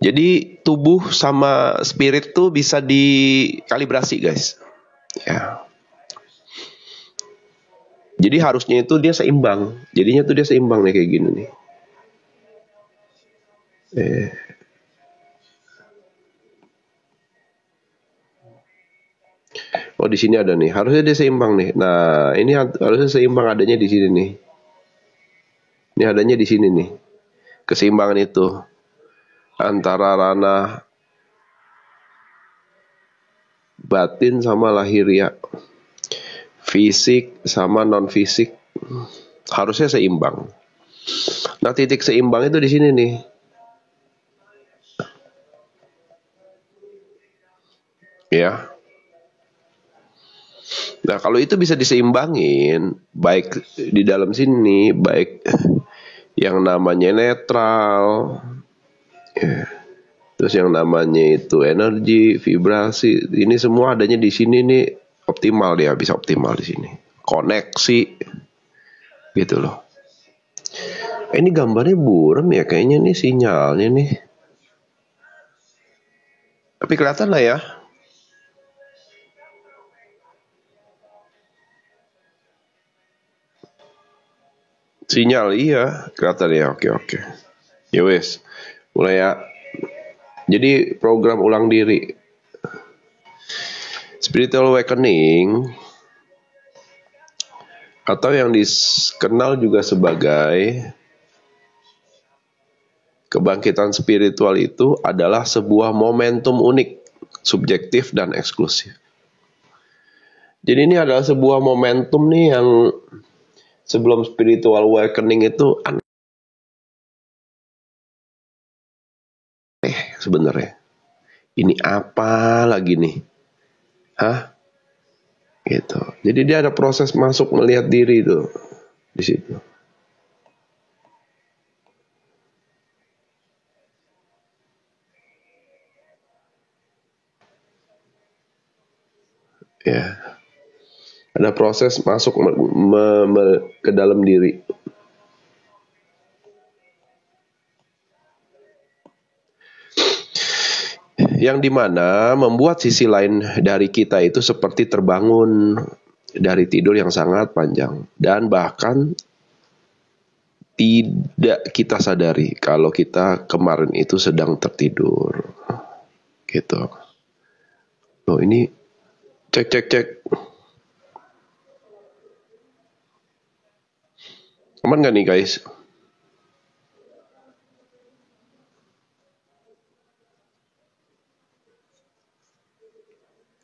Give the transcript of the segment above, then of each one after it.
Jadi tubuh sama spirit tuh bisa dikalibrasi, guys. Ya. Jadi harusnya itu dia seimbang. Jadinya tuh dia seimbang nih kayak gini nih. Oh, di sini ada nih. Harusnya dia seimbang nih. Nah, ini harusnya seimbang, adanya di sini nih. Ini adanya di sini nih. Keseimbangan itu antara ranah batin sama lahiriah, fisik sama non fisik, harusnya seimbang. Nah, titik seimbang itu di sini nih. Ya. Nah, kalau itu bisa diseimbangin, baik di dalam sini, baik yang namanya netral, ya, terus yang namanya itu energi, vibrasi, ini semua adanya di sini nih, optimal, dia bisa optimal di sini. Koneksi, gitu loh. Ini gambarnya buram ya, kayaknya nih sinyalnya nih. Tapi kelihatan lah ya. Sinyal, iya, kelihatan ya. Oke. Ya wes, mulai ya. Jadi program ulang diri, spiritual awakening, atau yang dikenal juga sebagai kebangkitan spiritual, itu adalah sebuah momentum unik, subjektif dan eksklusif. Jadi ini adalah sebuah momentum nih yang sebelum spiritual awakening itu aneh sebenarnya. Ini apa lagi nih? Hah? Gitu. Jadi dia ada proses masuk melihat diri itu di situ. Ya. Ada proses masuk ke dalam diri. Yang dimana membuat sisi lain dari kita itu seperti terbangun dari tidur yang sangat panjang. Dan bahkan tidak kita sadari kalau kita kemarin itu sedang tertidur. Gitu. Loh, ini cek. Aman gak nih guys?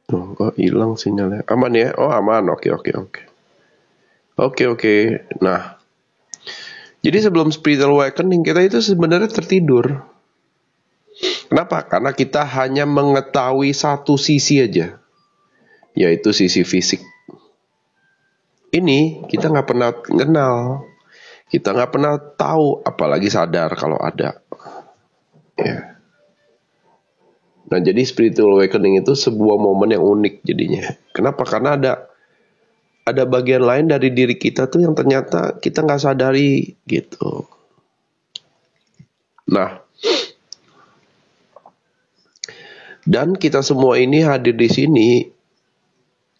Oh, kok hilang sinyalnya? Aman ya? Oh, aman. Oke. Nah, jadi sebelum spiritual awakening kita itu sebenarnya tertidur. Kenapa? Karena kita hanya mengetahui satu sisi aja, yaitu sisi fisik. Ini kita nggak pernah kenal, kita nggak pernah tahu, apalagi sadar kalau ada. Ya. Nah, jadi spiritual awakening itu sebuah momen yang unik jadinya. Kenapa? Karena ada bagian lain dari diri kita tuh yang ternyata kita nggak sadari gitu. Nah, dan kita semua ini hadir di sini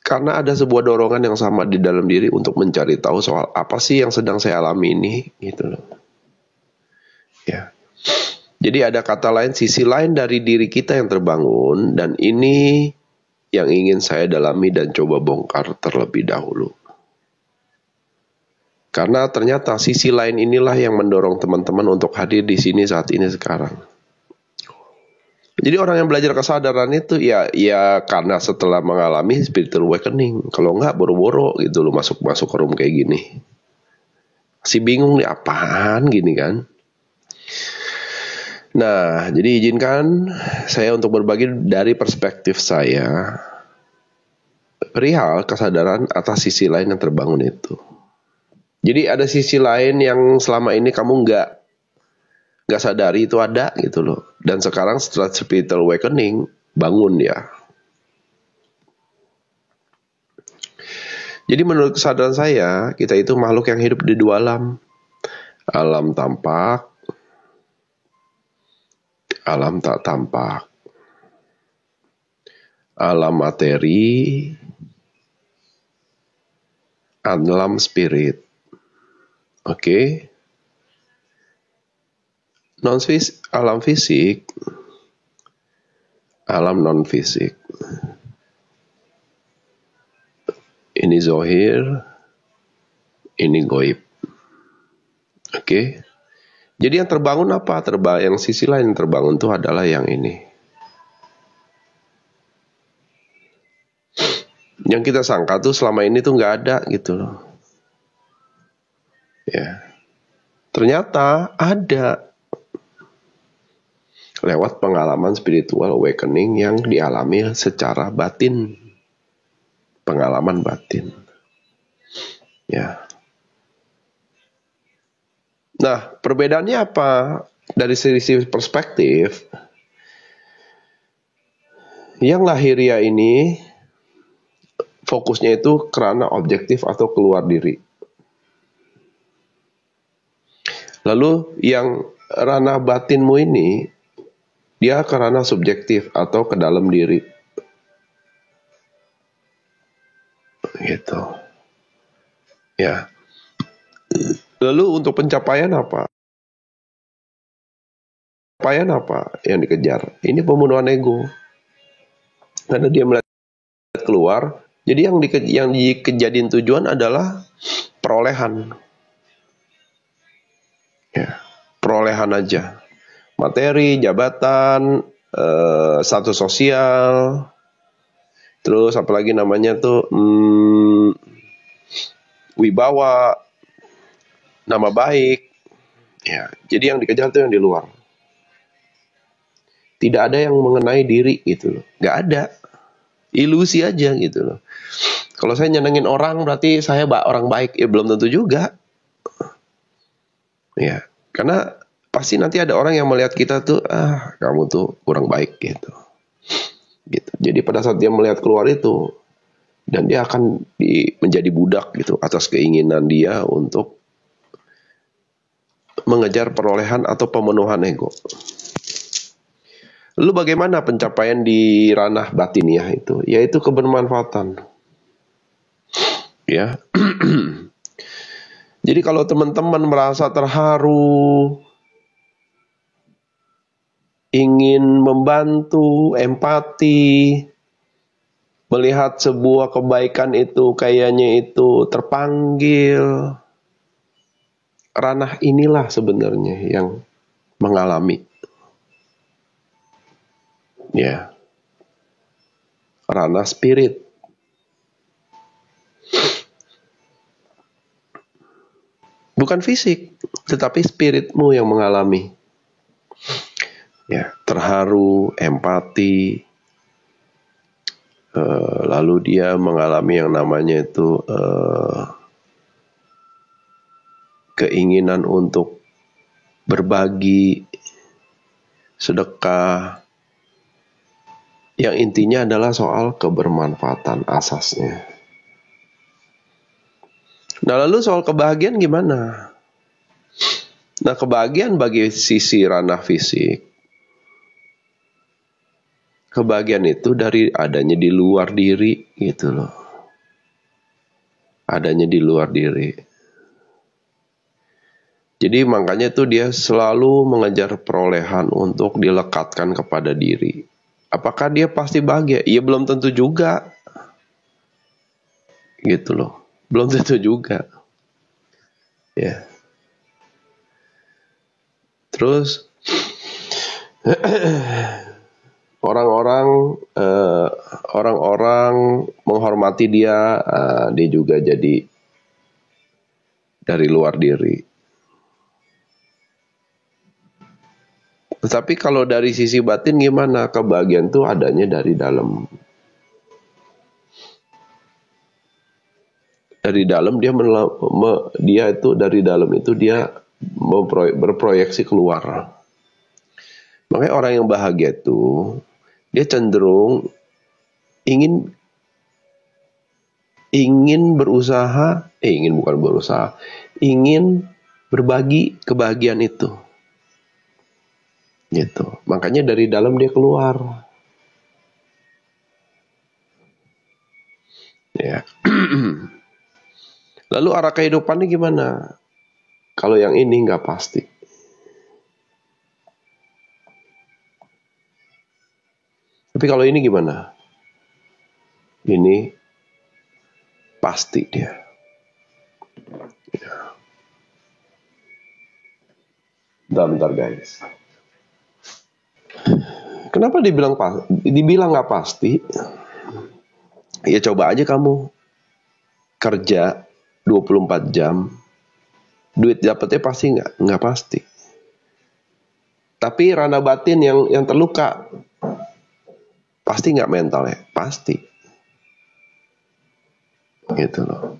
karena ada sebuah dorongan yang sama di dalam diri untuk mencari tahu soal apa sih yang sedang saya alami ini, gitu loh. Ya. Jadi ada kata lain, sisi lain dari diri kita yang terbangun, dan ini yang ingin saya dalami dan coba bongkar terlebih dahulu. Karena ternyata sisi lain inilah yang mendorong teman-teman untuk hadir di sini saat ini sekarang. Jadi orang yang belajar kesadaran itu ya karena setelah mengalami spiritual awakening. Kalau enggak boro-boro gitu loh masuk ke room kayak gini. Masih bingung nih apaan gini kan. Nah, jadi izinkan saya untuk berbagi dari perspektif saya perihal kesadaran atas sisi lain yang terbangun itu. Jadi ada sisi lain yang selama ini kamu nggak sadari itu ada gitu loh. Dan sekarang setelah spiritual awakening bangun ya. Jadi menurut kesadaran saya, kita itu makhluk yang hidup di dua alam. Alam tampak, alam tak tampak, alam materi, alam spirit. Oke. Alam fisik, alam non fisik. Ini zohir, ini goib. Oke. Jadi yang terbangun apa? Yang sisi lain yang terbangun itu adalah yang ini. Yang kita sangka tuh selama ini tuh nggak ada gitu loh. Ya. Ternyata ada. Lewat pengalaman spiritual awakening yang dialami secara batin. Pengalaman batin. Ya. Nah, perbedaannya apa? Dari sisi perspektif, yang lahiriah ini fokusnya itu karena objektif atau keluar diri. Lalu yang ranah batinmu ini, dia karena subjektif atau ke dalam diri. Gitu. Ya. Lalu untuk pencapaian apa? Pencapaian apa yang dikejar? Ini pembunuhan ego. Karena dia melihat keluar, jadi yang dikejadian tujuan adalah perolehan. Ya, perolehan aja. Materi, jabatan, status sosial, terus apalagi namanya tuh wibawa, nama baik. Ya, jadi yang dikejar tuh yang di luar. Tidak ada yang mengenai diri gitu loh. Nggak ada. Ilusi aja gitu loh. Kalau saya nyenengin orang berarti saya orang baik. Ya belum tentu juga. Ya, karena pasti nanti ada orang yang melihat kita tuh, kamu tuh kurang baik gitu. Jadi pada saat dia melihat keluar itu, dan dia akan menjadi budak gitu atas keinginan dia untuk mengejar perolehan atau pemenuhan ego. Lalu bagaimana pencapaian di ranah batiniah itu? Yaitu kebermanfaatan. Ya. Jadi kalau teman-teman merasa terharu, ingin membantu, empati, melihat sebuah kebaikan itu kayaknya itu terpanggil, ranah inilah sebenarnya yang mengalami. Ya. Ranah spirit. Bukan fisik, tetapi spiritmu yang mengalami. Ya, terharu, empati. Lalu dia mengalami yang namanya itu keinginan untuk berbagi, sedekah. Yang intinya adalah soal kebermanfaatan asasnya. Nah, lalu soal kebahagiaan gimana? Nah, kebahagiaan bagi sisi ranah fisik, kebahagiaan itu dari adanya di luar diri gitu loh. Adanya di luar diri. Jadi makanya tuh dia selalu mengejar perolehan untuk dilekatkan kepada diri. Apakah dia pasti bahagia? Ya belum tentu juga. Gitu loh. Belum tentu juga. Ya. Terus orang-orang menghormati dia, dia juga jadi dari luar diri. Tetapi kalau dari sisi batin gimana? Kebahagiaan itu adanya dari dalam. Dari dalam dia itu dari dalam itu dia berproyeksi keluar. Makanya orang yang bahagia itu dia cenderung ingin berbagi kebahagiaan itu. Gitu. Makanya dari dalam dia keluar. Ya. Lalu arah kehidupannya gimana? Kalau yang ini nggak pasti. Tapi kalau ini gimana? Ini pasti dia. Ya. Bentar guys. Kenapa dibilang nggak pasti? Ya coba aja kamu kerja 24 jam, duit dapetnya pasti nggak pasti. Tapi ranah batin yang terluka, pasti nggak mental ya, pasti. Gitu loh.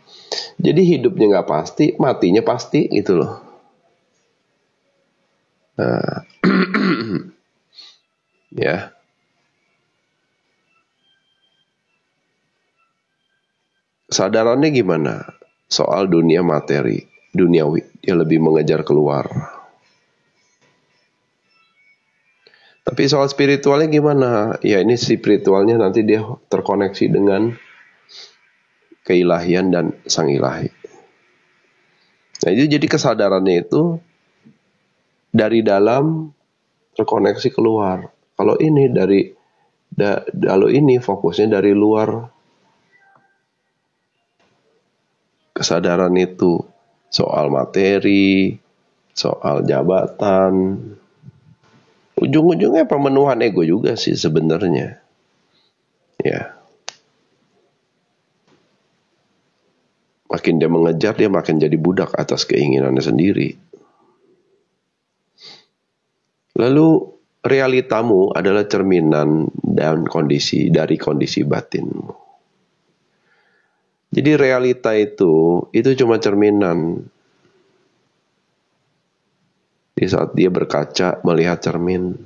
Jadi hidupnya nggak pasti, matinya pasti gitu loh. Nah, ya. Kesadarannya gimana? Soal dunia materi, duniawi, dia lebih mengejar keluar. Tapi soal spiritualnya gimana? Ya ini spiritualnya nanti dia terkoneksi dengan keilahian dan sang ilahi. Nah itu jadi kesadarannya itu dari dalam terkoneksi keluar. Kalau ini kalau ini fokusnya dari luar. Kesadaran itu soal materi, soal jabatan. Ujung-ujungnya pemenuhan ego juga sih sebenarnya. Ya. Makin dia mengejar, dia makin jadi budak atas keinginannya sendiri. Lalu realitamu adalah cerminan dan dari kondisi batinmu. Jadi realita itu cuma cerminan. Di saat dia berkaca melihat cermin.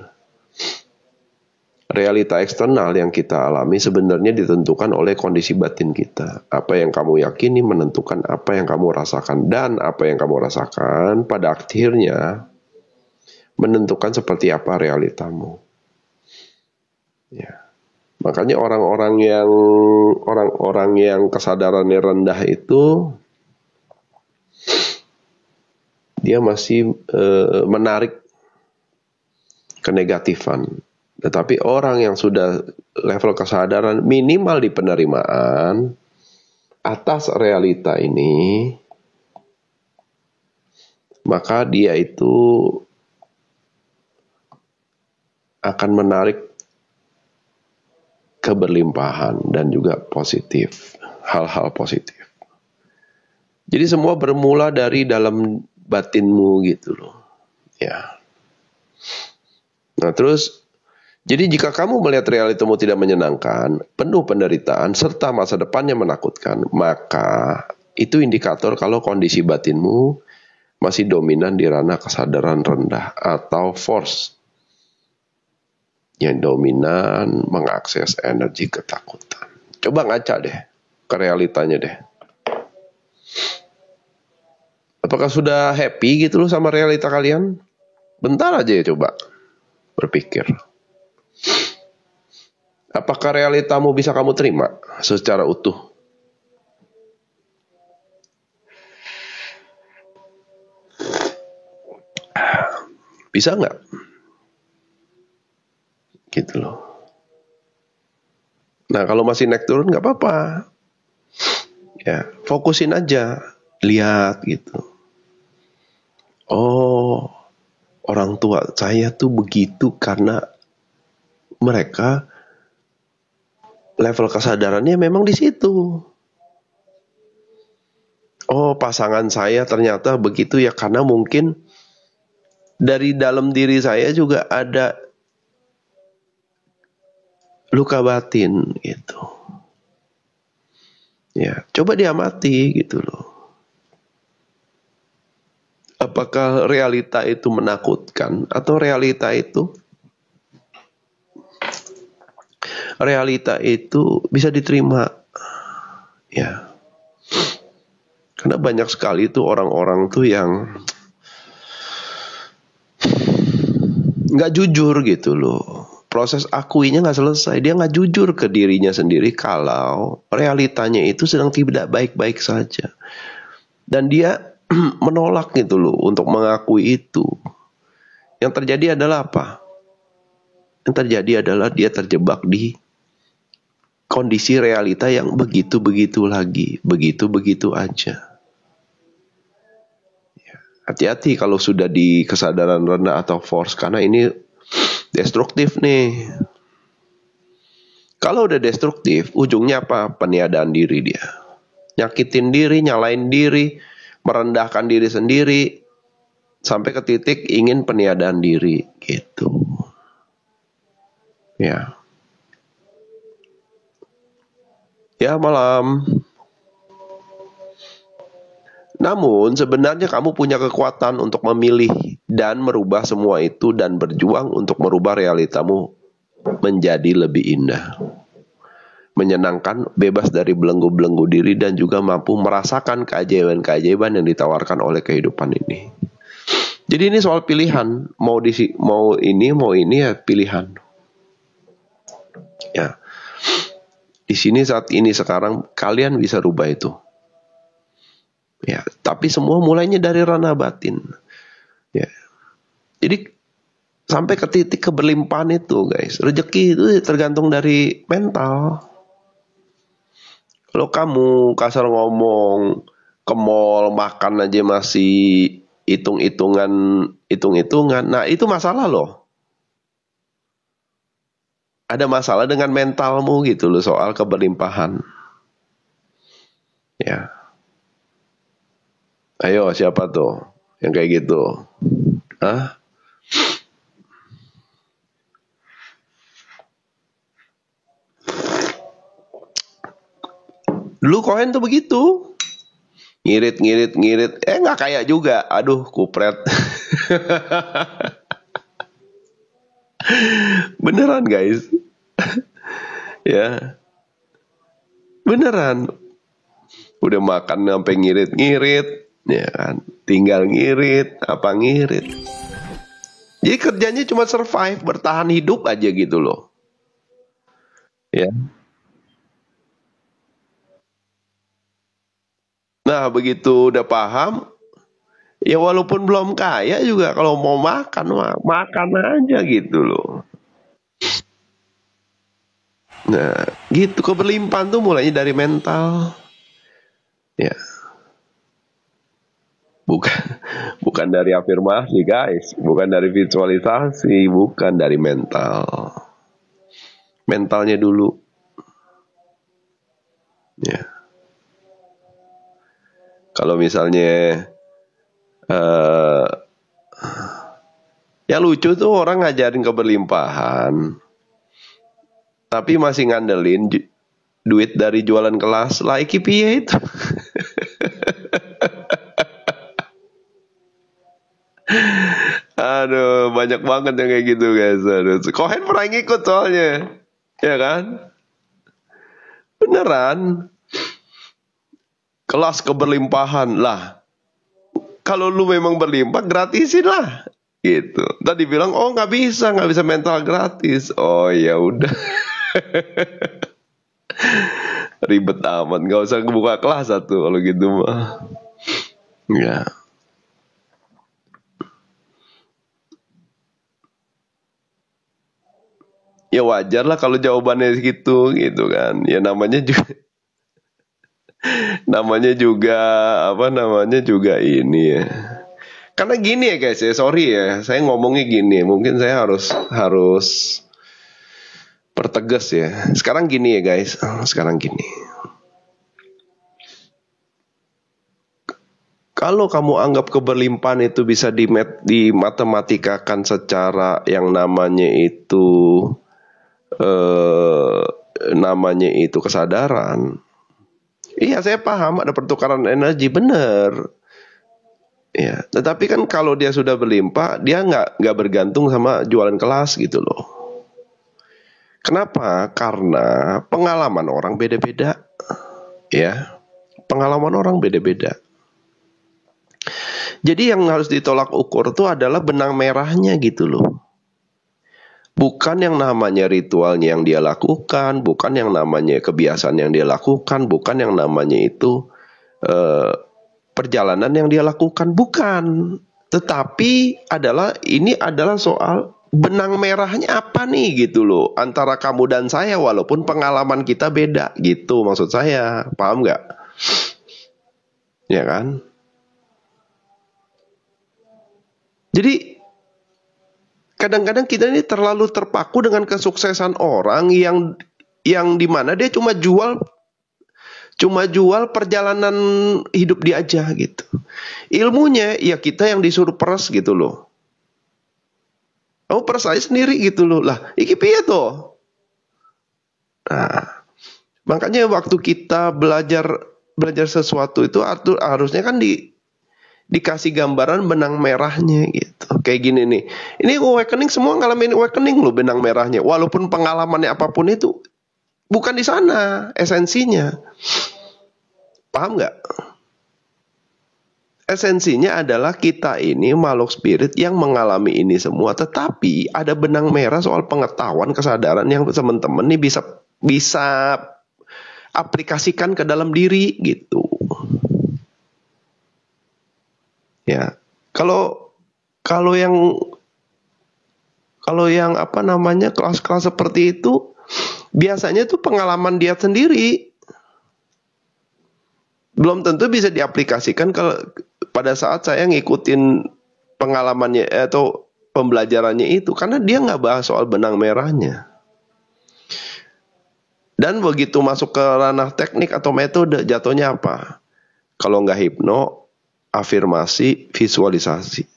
Realita eksternal yang kita alami sebenarnya ditentukan oleh kondisi batin kita. Apa yang kamu yakini menentukan apa yang kamu rasakan. Dan apa yang kamu rasakan pada akhirnya menentukan seperti apa realitamu. Ya. Makanya orang-orang yang kesadarannya rendah itu dia masih menarik kenegatifan. Tetapi orang yang sudah level kesadaran minimal di penerimaan atas realita ini, maka dia itu akan menarik keberlimpahan dan juga positif, hal-hal positif. Jadi semua bermula dari dalam batinmu gitu loh. Ya. Nah terus, jadi jika kamu melihat realitamu tidak menyenangkan, penuh penderitaan, serta masa depannya menakutkan, maka itu indikator kalau kondisi batinmu masih dominan di ranah kesadaran rendah atau force yang dominan mengakses energi ketakutan. Coba ngaca deh ke realitanya deh. Apakah sudah happy gitu loh sama realita kalian? Bentar aja ya coba berpikir. Apakah realitamu bisa kamu terima secara utuh? Bisa nggak? Gitu loh. Nah kalau masih naik turun nggak apa-apa. Ya fokusin aja, lihat gitu. Oh, orang tua saya tuh begitu karena mereka level kesadarannya memang di situ. Oh, pasangan saya ternyata begitu ya karena mungkin dari dalam diri saya juga ada luka batin gitu. Ya, coba diamati gitu loh. Apakah realita itu menakutkan atau realita itu bisa diterima? Ya. Karena banyak sekali tuh orang-orang tuh yang nggak jujur gitu loh. Proses akuinya nggak selesai. Dia nggak jujur ke dirinya sendiri kalau realitanya itu sedang tidak baik-baik saja. Dan dia menolak gitu loh untuk mengakui itu. Yang terjadi adalah apa? Yang terjadi adalah dia terjebak di kondisi realita yang begitu-begitu lagi. Begitu-begitu aja. Hati-hati kalau sudah di kesadaran rendah atau force. Karena ini destruktif nih. Kalau udah destruktif, ujungnya apa? Peniadaan diri dia. Nyakitin diri, nyalain diri, merendahkan diri sendiri, sampai ke titik ingin peniadaan diri gitu. Ya. Ya, malam. Namun sebenarnya kamu punya kekuatan untuk memilih dan merubah semua itu dan berjuang untuk merubah realitamu menjadi lebih indah, menyenangkan, bebas dari belenggu-belenggu diri, dan juga mampu merasakan keajaiban-keajaiban yang ditawarkan oleh kehidupan ini. Jadi ini soal pilihan, mau ini ya pilihan. Ya. Di sini saat ini sekarang kalian bisa rubah itu. Ya, tapi semua mulainya dari ranah batin. Ya. Jadi sampai ke titik keberlimpahan itu, guys. Rezeki itu tergantung dari mental. Kalau kamu kasar ngomong ke mall makan aja masih hitung-hitungan, nah itu masalah loh. Ada masalah dengan mentalmu gitu loh soal keberlimpahan. Ya. Ayo siapa tuh yang kayak gitu? Hah? Dulu Cohen tuh begitu. Ngirit. Nggak kayak juga. Aduh, kupret. Beneran guys. Ya. Beneran. Udah makan sampai ngirit. Ya kan. Tinggal ngirit. Apa ngirit. Jadi kerjanya cuma survive. Bertahan hidup aja gitu loh. Ya. Nah begitu udah paham. Ya walaupun belum kaya juga kalau mau makan, makan aja gitu loh. Nah, gitu keberlimpahan tuh mulainya dari mental. Ya. Bukan dari afirmasi, guys. Bukan dari visualisasi, bukan dari mental. Mentalnya dulu. Ya. Kalau misalnya ya lucu tuh orang ngajarin keberlimpahan. Tapi masih ngandelin duit dari jualan kelas. Lah iki piye itu? Aduh, banyak banget yang kayak gitu guys. Aduh, Cohen pernah ngikut soalnya, ya kan? Beneran. Kelas keberlimpahan lah. Kalau lu memang berlimpah, gratisin lah. Gitu. Tadi bilang, oh nggak bisa mental gratis. Oh ya udah. Ribet amat, nggak usah buka kelas satu kalau gitu mah. Ya. Ya wajar lah kalau jawabannya gitu kan. Ya namanya juga ini ya. Karena gini ya guys ya, sorry ya, saya ngomongnya gini, mungkin saya harus pertegas ya. Sekarang gini ya guys, sekarang gini. Kalau kamu anggap keberlimpahan itu bisa dimatematika secara yang namanya itu kesadaran. Iya saya paham ada pertukaran energi, bener. Ya, tetapi kan kalau dia sudah berlimpah, dia nggak bergantung sama jualan kelas gitu loh. Kenapa? Karena pengalaman orang beda-beda. Ya, pengalaman orang beda-beda. Jadi yang harus ditolak ukur itu adalah benang merahnya gitu loh. Bukan yang namanya ritualnya yang dia lakukan, bukan yang namanya kebiasaan yang dia lakukan, bukan yang namanya itu perjalanan yang dia lakukan, bukan. Tetapi ini adalah soal benang merahnya apa nih gitu loh, antara kamu dan saya, walaupun pengalaman kita beda gitu, maksud saya, paham nggak? Ya kan? Jadi kadang-kadang kita ini terlalu terpaku dengan kesuksesan orang yang dimana dia cuma jual perjalanan hidup dia aja gitu. Ilmunya ya kita yang disuruh peres gitu loh. Kamu peres aja sendiri gitu loh. Lah, iki piye toh? Nah, makanya waktu kita belajar sesuatu itu harusnya kan dikasih gambaran benang merahnya gitu. Kayak gini nih. Ini awakening, semua ngalamin awakening loh benang merahnya. Walaupun pengalamannya apapun itu bukan di sana esensinya. Paham nggak? Esensinya adalah kita ini makhluk spirit yang mengalami ini semua. Tetapi ada benang merah soal pengetahuan, kesadaran yang teman-teman ini bisa aplikasikan ke dalam diri gitu. Ya, kalau yang apa namanya kelas-kelas seperti itu biasanya tuh pengalaman dia sendiri, belum tentu bisa diaplikasikan kalau pada saat saya ngikutin pengalamannya atau pembelajarannya itu, karena dia nggak bahas soal benang merahnya. Dan begitu masuk ke ranah teknik atau metode, jatuhnya apa? Kalau nggak hipno, afirmasi, visualisasi,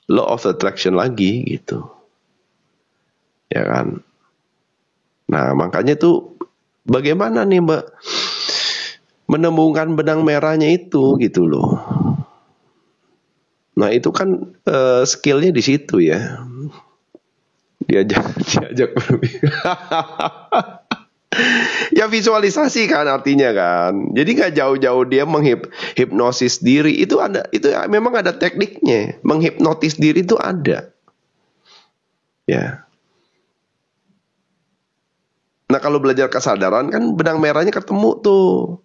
law of attraction lagi gitu, ya kan? Nah makanya tuh bagaimana nih Mbak menemukan benang merahnya itu gitu loh. Nah itu kan skillnya di situ ya. Diajak berpikir. Ya visualisasi kan artinya kan. Jadi nggak jauh-jauh dia menghipnosis diri itu memang ada tekniknya. Menghipnotis diri itu ada. Ya. Nah kalau belajar kesadaran kan benang merahnya ketemu tuh.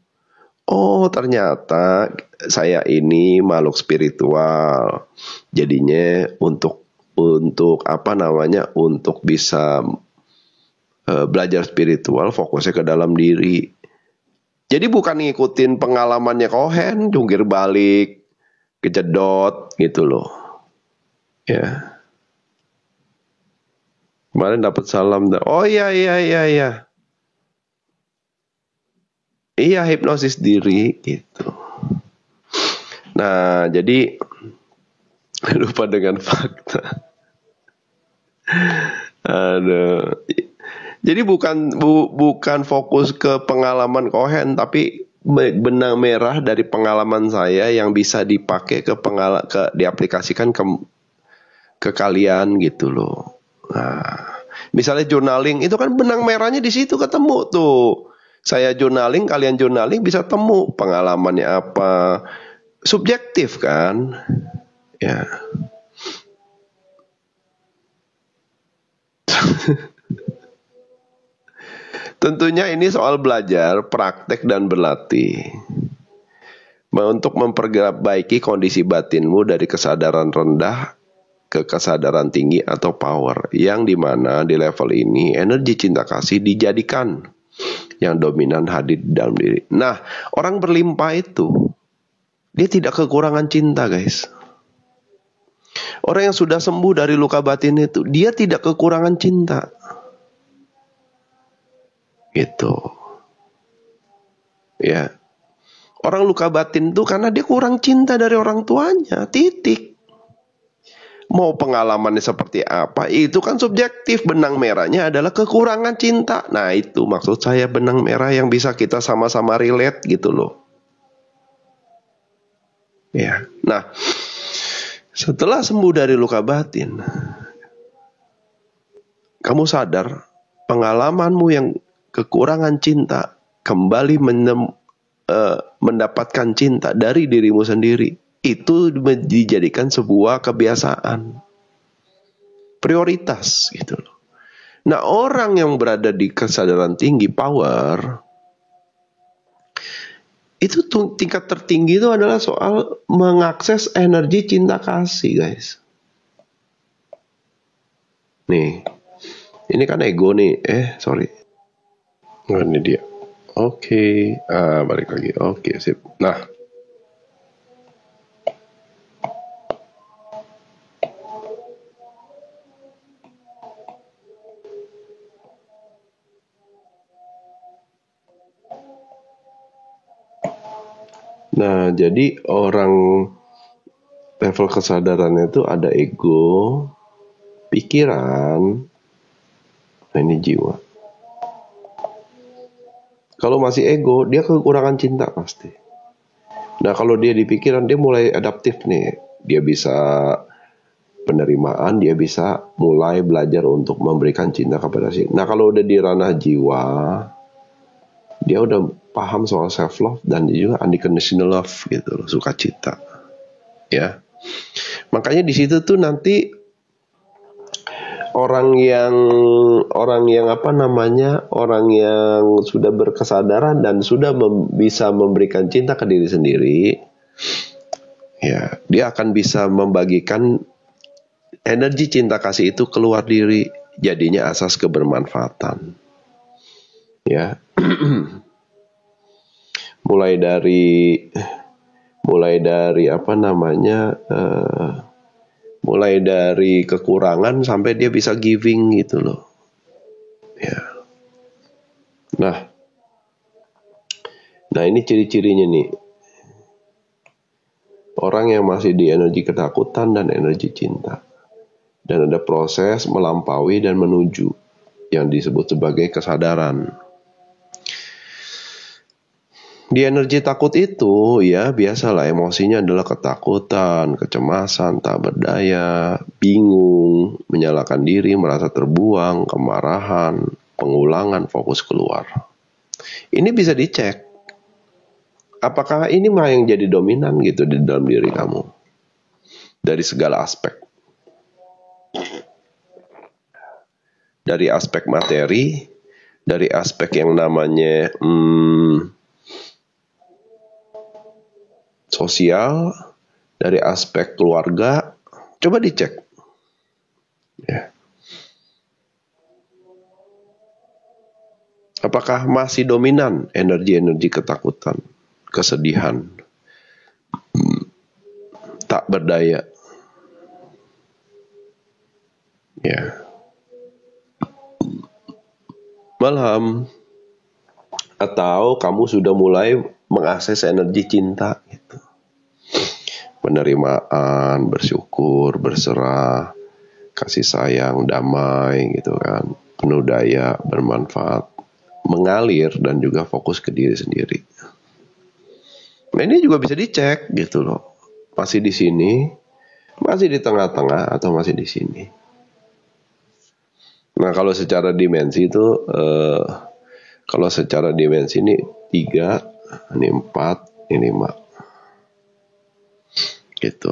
Oh ternyata saya ini makhluk spiritual. Jadinya untuk apa namanya, untuk bisa belajar spiritual fokusnya ke dalam diri. Jadi bukan ngikutin pengalamannya Cohen, jungkir balik, kejedot gitu loh. Ya. Kemarin dapat salam. Oh iya. Iya, hipnosis diri gitu. Nah, jadi lupa dengan fakta. Aduh. Jadi bukan fokus ke pengalaman Cohen, tapi benang merah dari pengalaman saya yang bisa dipakai diaplikasikan ke kalian gitu loh. Nah, misalnya journaling itu kan benang merahnya di situ ketemu tuh. Saya journaling, kalian journaling, bisa temu pengalamannya apa. Subjektif kan? Ya. Tentunya ini soal belajar, praktek, dan berlatih. Untuk memperbaiki kondisi batinmu dari kesadaran rendah ke kesadaran tinggi atau power. Yang dimana di level ini energi cinta kasih dijadikan yang dominan hadir di dalam diri. Nah, orang berlimpah itu, dia tidak kekurangan cinta guys. Orang yang sudah sembuh dari luka batin itu, dia tidak kekurangan cinta. Gitu. Ya. Orang luka batin itu karena dia kurang cinta dari orang tuanya. Titik. Mau pengalamannya seperti apa, itu kan subjektif. Benang merahnya adalah kekurangan cinta. Nah itu maksud saya benang merah yang bisa kita sama-sama relate gitu loh. Ya. Nah, setelah sembuh dari luka batin, kamu sadar pengalamanmu yang kekurangan cinta kembali mendapatkan cinta dari dirimu sendiri. Itu dijadikan sebuah kebiasaan. prioritas gitu loh. Nah, orang yang berada di kesadaran tinggi, power, itu tingkat tertinggi itu adalah soal mengakses energi cinta kasih, guys. Nih, ini kan ego nih. Sorry. Oh, ini dia. Oke, balik lagi. Oke, sip. Nah, jadi orang level kesadarannya itu ada ego, pikiran, nah ini jiwa. Kalau masih ego, dia kekurangan cinta pasti. Nah, kalau dia di pikiran, dia mulai adaptif nih. Dia bisa penerimaan, dia bisa mulai belajar untuk memberikan cinta kepada si. Nah, kalau udah di ranah jiwa, dia udah paham soal self love dan juga unconditional love gitu, sukacita. Ya. Makanya di situ tuh nanti orang yang sudah berkesadaran dan sudah bisa memberikan cinta ke diri sendiri, ya, dia akan bisa membagikan energi cinta kasih itu keluar diri, jadinya asas kebermanfaatan. Ya. mulai dari kekurangan sampai dia bisa giving gitu loh. Ya. Nah ini ciri-cirinya nih. Orang yang masih di energi ketakutan dan energi cinta. Dan ada proses melampaui dan menuju yang disebut sebagai kesadaran. Di energi takut itu, ya biasalah emosinya adalah ketakutan, kecemasan, tak berdaya, bingung, menyalahkan diri, merasa terbuang, kemarahan, pengulangan, fokus keluar. Ini bisa dicek. Apakah ini mah yang jadi dominan gitu di dalam diri kamu? Dari segala aspek. Dari aspek materi, dari aspek yang namanya sosial, dari aspek keluarga, coba dicek. Ya. Apakah masih dominan energi-energi ketakutan, kesedihan, tak berdaya? Ya. Malam. Atau kamu sudah mulai mengakses energi cinta gitu. Penerimaan, bersyukur, berserah, kasih sayang, damai gitu kan. Penuh daya, bermanfaat, mengalir dan juga fokus ke diri sendiri. Nah, ini juga bisa dicek gitu loh. Masih di sini, masih di tengah-tengah atau masih di sini. Nah, kalau secara dimensi itu kalau secara dimensi ini 3, ini 4, ini 5. Gitu.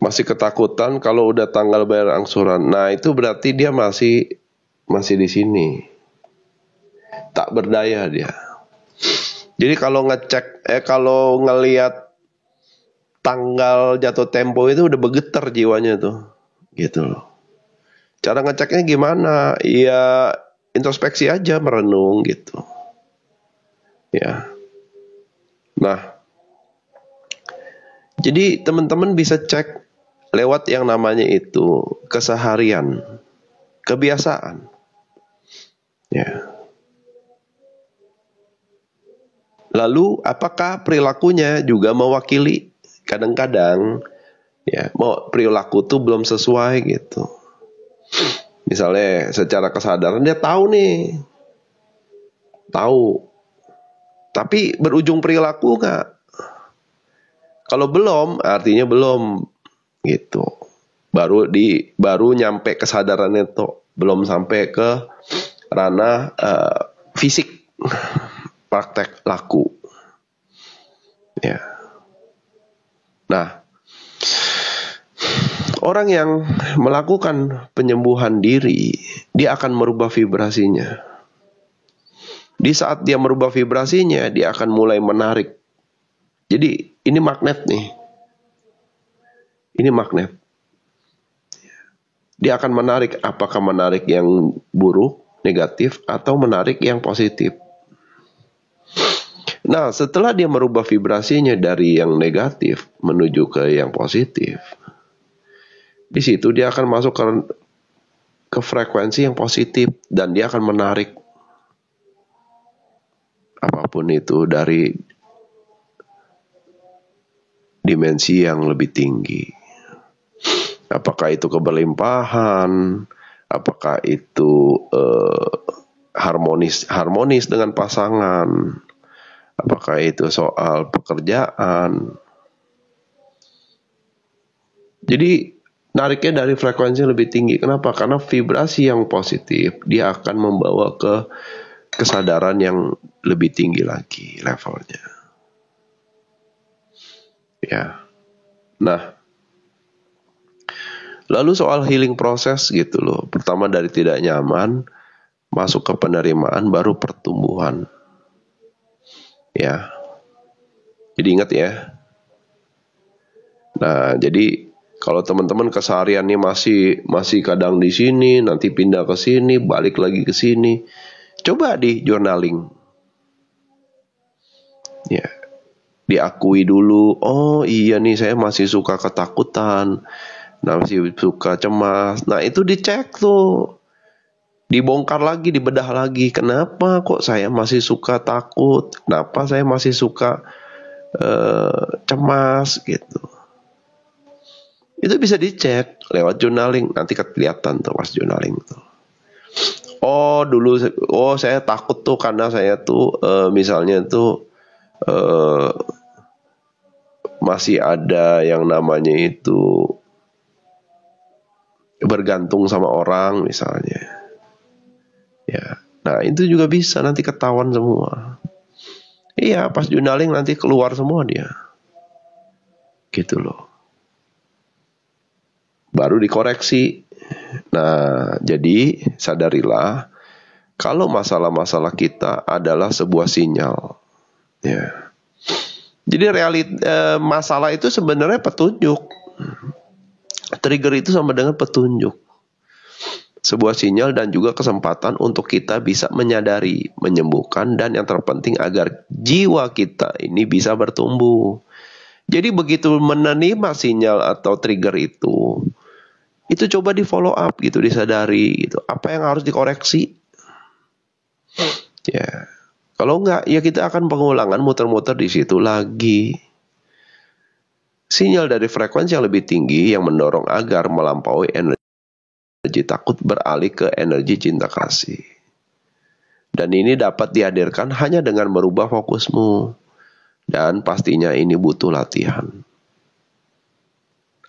Masih ketakutan kalau udah tanggal bayar angsuran. Nah, itu berarti dia masih di sini. Tak berdaya dia. Jadi kalau kalau ngelihat tanggal jatuh tempo itu udah bergetar jiwanya tuh. Gitu loh. Cara ngeceknya gimana? Ya introspeksi aja, merenung gitu. Ya. Nah, jadi teman-teman bisa cek lewat yang namanya itu keseharian, kebiasaan. Ya. Lalu apakah perilakunya juga mewakili? Kadang-kadang ya, perilaku tuh belum sesuai gitu. Misalnya secara kesadaran dia tahu nih. Tahu. Tapi berujung perilaku nggak? Kalau belum, artinya belum gitu. Baru nyampe kesadarannya tuh, belum sampai ke ranah fisik, praktek laku. Ya. Nah, Orang yang melakukan penyembuhan diri, dia akan merubah vibrasinya. Di saat dia merubah vibrasinya, dia akan mulai menarik. Jadi ini magnet nih. Ini magnet. Dia akan menarik, apakah menarik yang buruk, negatif, atau menarik yang positif. Nah, setelah dia merubah vibrasinya dari yang negatif menuju ke yang positif, di situ dia akan masuk ke frekuensi yang positif dan dia akan menarik apapun itu dari dimensi yang lebih tinggi. Apakah itu keberlimpahan, apakah itu harmonis dengan pasangan, apakah itu soal pekerjaan. Jadi nariknya dari frekuensi yang lebih tinggi. Kenapa? Karena vibrasi yang positif dia akan membawa ke kesadaran yang lebih tinggi lagi levelnya. Ya. Nah, lalu soal healing proses gitu loh. Pertama dari tidak nyaman, masuk ke penerimaan, baru pertumbuhan. Ya. Jadi ingat ya. Nah, jadi kalau teman-teman kesehariannya masih kadang di sini, nanti pindah ke sini, balik lagi ke sini, coba di journaling. Ya. Diakui dulu, oh iya nih saya masih suka ketakutan, masih suka cemas. Nah itu dicek tuh, dibongkar lagi, dibedah lagi. Kenapa kok saya masih suka takut? Kenapa saya masih suka cemas gitu? Itu bisa dicek lewat journaling. Nanti kelihatan tuh pas journaling tuh. Oh dulu, saya takut tuh karena saya tuh misalnya tuh masih ada yang namanya itu bergantung sama orang misalnya. Ya. Nah, itu juga bisa nanti ketahuan semua. Iya, pas journaling nanti keluar semua dia. Gitu loh. Baru dikoreksi. Nah, jadi sadarilah kalau masalah-masalah kita adalah sebuah sinyal. Ya. Jadi masalah itu sebenarnya petunjuk. Trigger itu sama dengan petunjuk. Sebuah sinyal dan juga kesempatan untuk kita bisa menyadari, menyembuhkan, dan yang terpenting agar jiwa kita ini bisa bertumbuh. Jadi begitu menerima sinyal atau trigger itu coba di follow up gitu, disadari gitu. Apa yang harus dikoreksi? Ya. Kalau enggak, ya kita akan pengulangan muter-muter di situ lagi. Sinyal dari frekuensi yang lebih tinggi yang mendorong agar melampaui energi takut beralih ke energi cinta kasih. Dan ini dapat dihadirkan hanya dengan merubah fokusmu. Dan pastinya ini butuh latihan.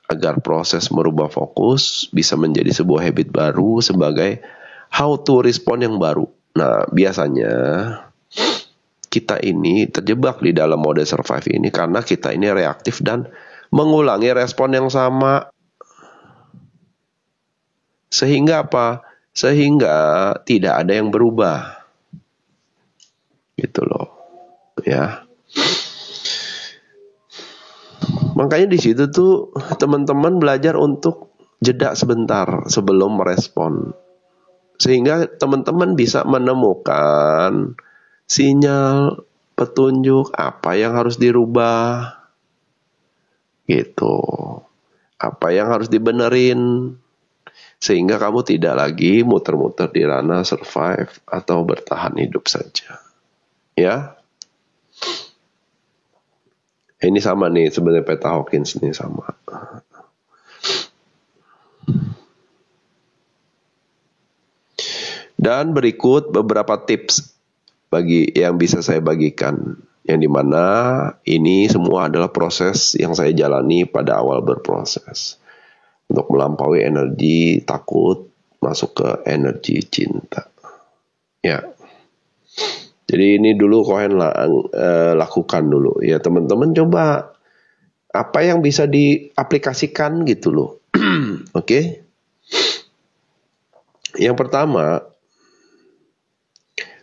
Agar proses merubah fokus bisa menjadi sebuah habit baru sebagai how to respond yang baru. Nah, biasanya kita ini terjebak di dalam mode survive ini karena kita ini reaktif dan mengulangi respon yang sama. Sehingga apa? Sehingga tidak ada yang berubah. Gitu loh. Ya. Makanya di situ tuh teman-teman belajar untuk jeda sebentar sebelum merespon. Sehingga teman-teman bisa menemukan sinyal, petunjuk apa yang harus dirubah. Gitu. Apa yang harus dibenerin. Sehingga kamu tidak lagi muter-muter di ranah survive atau bertahan hidup saja. Ya. Ini sama nih sebenarnya peta Hawkins nih sama. Dan berikut beberapa tips bagi yang bisa saya bagikan, yang dimana ini semua adalah proses yang saya jalani pada awal berproses untuk melampaui energi takut masuk ke energi cinta. Ya. Jadi ini dulu Cohen lakukan dulu. Ya teman-teman coba apa yang bisa diaplikasikan gitu loh. Oke. Yang pertama,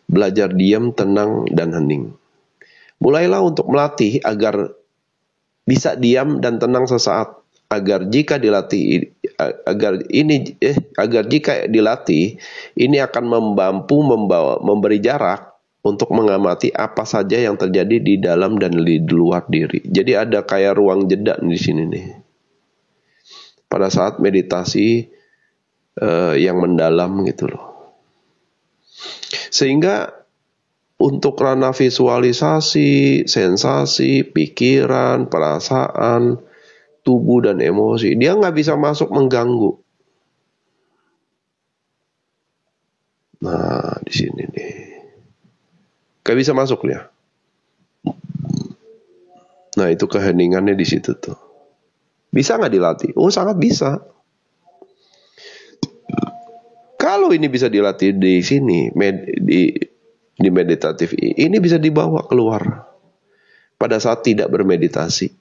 belajar diam, tenang, dan hening. Mulailah untuk melatih agar bisa diam dan tenang sesaat, agar jika dilatih ini akan memberi jarak untuk mengamati apa saja yang terjadi di dalam dan di luar diri. Jadi ada kayak ruang jeda di sini nih. Pada saat meditasi yang mendalam gitu loh. Sehingga untuk ranah visualisasi, sensasi, pikiran, perasaan, tubuh dan emosi, dia nggak bisa masuk mengganggu. Nah, di sini nih, nggak bisa masuk ya. Nah, itu keheningannya di situ tuh. Bisa nggak dilatih? Oh, sangat bisa. Kalau ini bisa dilatih di sini, di meditatif ini bisa dibawa keluar pada saat tidak bermeditasi.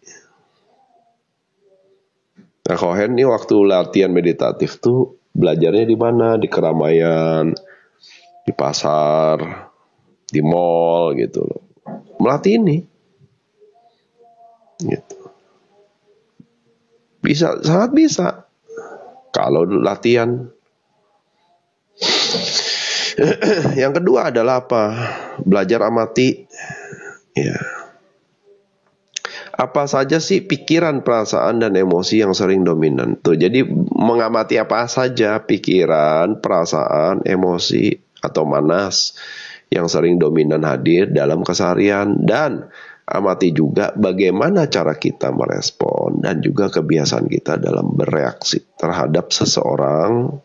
Nah, Kohen ini waktu latihan meditatif tuh belajarnya di mana? Di keramaian, di pasar, di mall gitu loh. Melatih ini. Gitu. Bisa, sangat bisa. Kalau latihan. Yang kedua adalah apa? Belajar amati. Ya. Apa saja sih pikiran, perasaan, dan emosi yang sering dominan tuh. Jadi mengamati apa saja pikiran, perasaan, emosi atau manas yang sering dominan hadir dalam keseharian, dan amati juga bagaimana cara kita merespon dan juga kebiasaan kita dalam bereaksi terhadap seseorang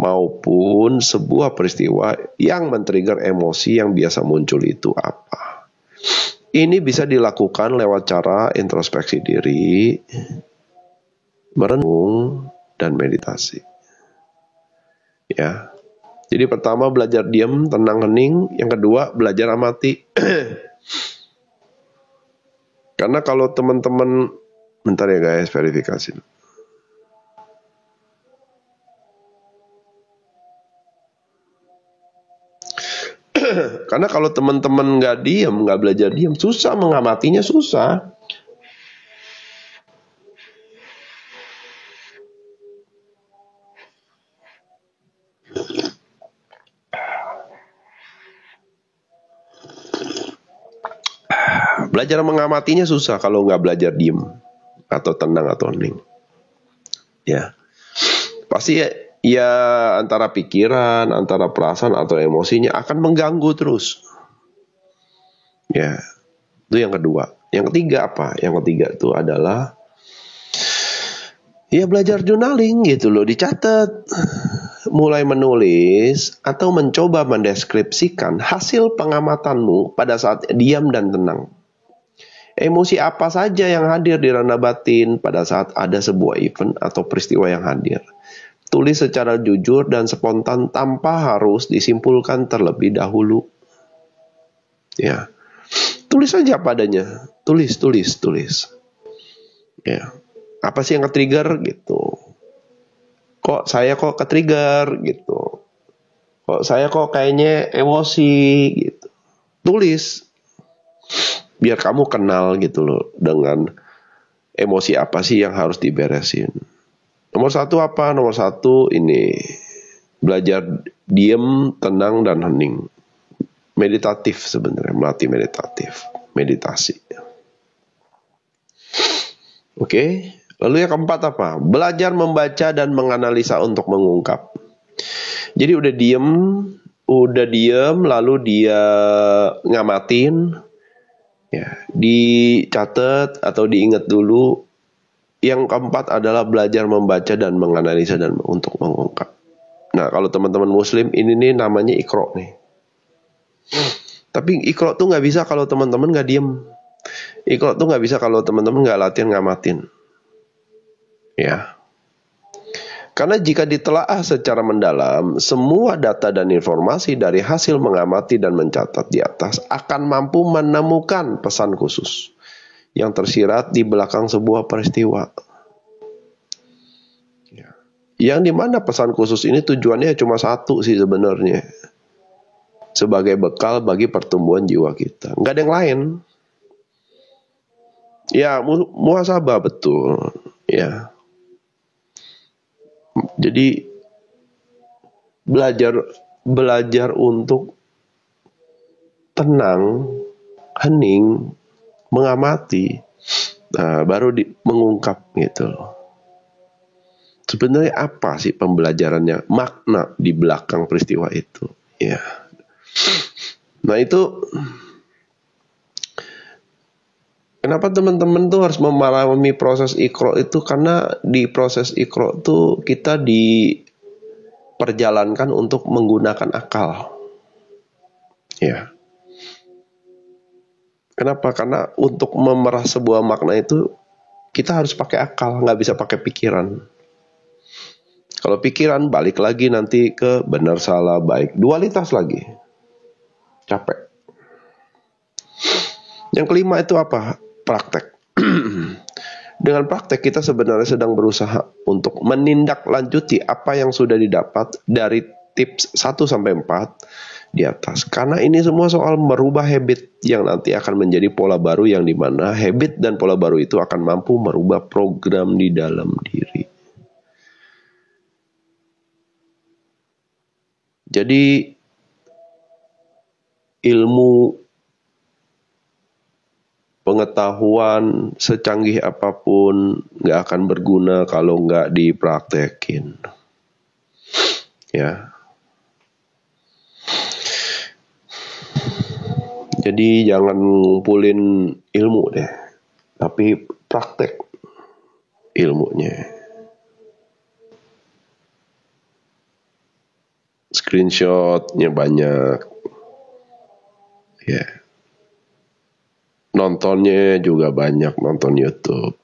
maupun sebuah peristiwa yang men-trigger emosi yang biasa muncul itu apa. Ini bisa dilakukan lewat cara introspeksi diri, merenung, dan meditasi. Ya. Jadi pertama belajar diam, tenang, hening. Yang kedua belajar amati. Karena kalau teman-teman, bentar ya guys, verifikasi. Karena kalau teman-teman nggak diam, nggak belajar diam, susah mengamatinya, susah. Belajar mengamatinya susah kalau nggak belajar diam atau tenang atau hening. Ya, pasti ya antara pikiran, antara perasaan atau emosinya akan mengganggu terus. Ya, itu yang kedua. Yang ketiga apa? Yang ketiga itu adalah ya belajar journaling gitu loh, dicatat. Mulai menulis atau mencoba mendeskripsikan hasil pengamatanmu pada saat diam dan tenang. Emosi apa saja yang hadir di ranah batin pada saat ada sebuah event atau peristiwa yang hadir. Tulis secara jujur dan spontan tanpa harus disimpulkan terlebih dahulu. Ya. Tulis saja padanya. Tulis. Ya. Apa sih yang ke-trigger gitu. Kok saya ke-trigger gitu. Kok saya kayaknya emosi gitu. Tulis. Biar kamu kenal gitu loh dengan emosi apa sih yang harus diberesin. Nomor satu apa? Nomor satu ini belajar diem, tenang, dan hening. Meditatif sebenarnya, melatih meditasi. Oke, lalu yang keempat apa? Belajar membaca dan menganalisa untuk mengungkap. Jadi udah diem, lalu dia ngamatin. Ya, dicatat atau diingat dulu. Yang keempat adalah belajar membaca dan menganalisa dan untuk mengungkap. Nah, kalau teman-teman muslim ini nih namanya iqra nih. Tapi iqra tuh nggak bisa kalau teman-teman nggak diem. Iqra tuh nggak bisa kalau teman-teman nggak latihan ngamatin. Ya. Karena jika ditelaah secara mendalam, semua data dan informasi dari hasil mengamati dan mencatat di atas akan mampu menemukan pesan khusus yang tersirat di belakang sebuah peristiwa. Yang dimana pesan khusus ini tujuannya cuma satu sih sebenarnya. Sebagai bekal bagi pertumbuhan jiwa kita. Nggak ada yang lain. Ya, muhasabah betul. Ya. Jadi belajar untuk tenang, hening, mengamati, nah baru mengungkap gitu loh. Sebenarnya apa sih pembelajarannya, makna di belakang peristiwa itu, ya. Nah itu kenapa teman-teman tuh harus memahami proses Iqra itu, karena di proses Iqra tuh kita diperjalankan untuk menggunakan akal, ya. Kenapa? Karena untuk memerah sebuah makna itu kita harus pakai akal, nggak bisa pakai pikiran. Kalau pikiran balik lagi nanti ke benar salah baik, dualitas lagi, capek. Yang kelima itu apa? Praktek. Dengan praktek kita sebenarnya sedang berusaha untuk menindaklanjuti apa yang sudah didapat dari tips 1-4 di atas. Karena ini semua soal merubah habit yang nanti akan menjadi pola baru, yang dimana habit dan pola baru itu akan mampu merubah program di dalam diri. Jadi ilmu pengetahuan secanggih apapun nggak akan berguna kalau nggak dipraktekin. Ya. Jadi jangan ngumpulin ilmu deh, tapi praktek ilmunya. Screenshotnya banyak, ya. Nontonnya juga banyak, nonton YouTube.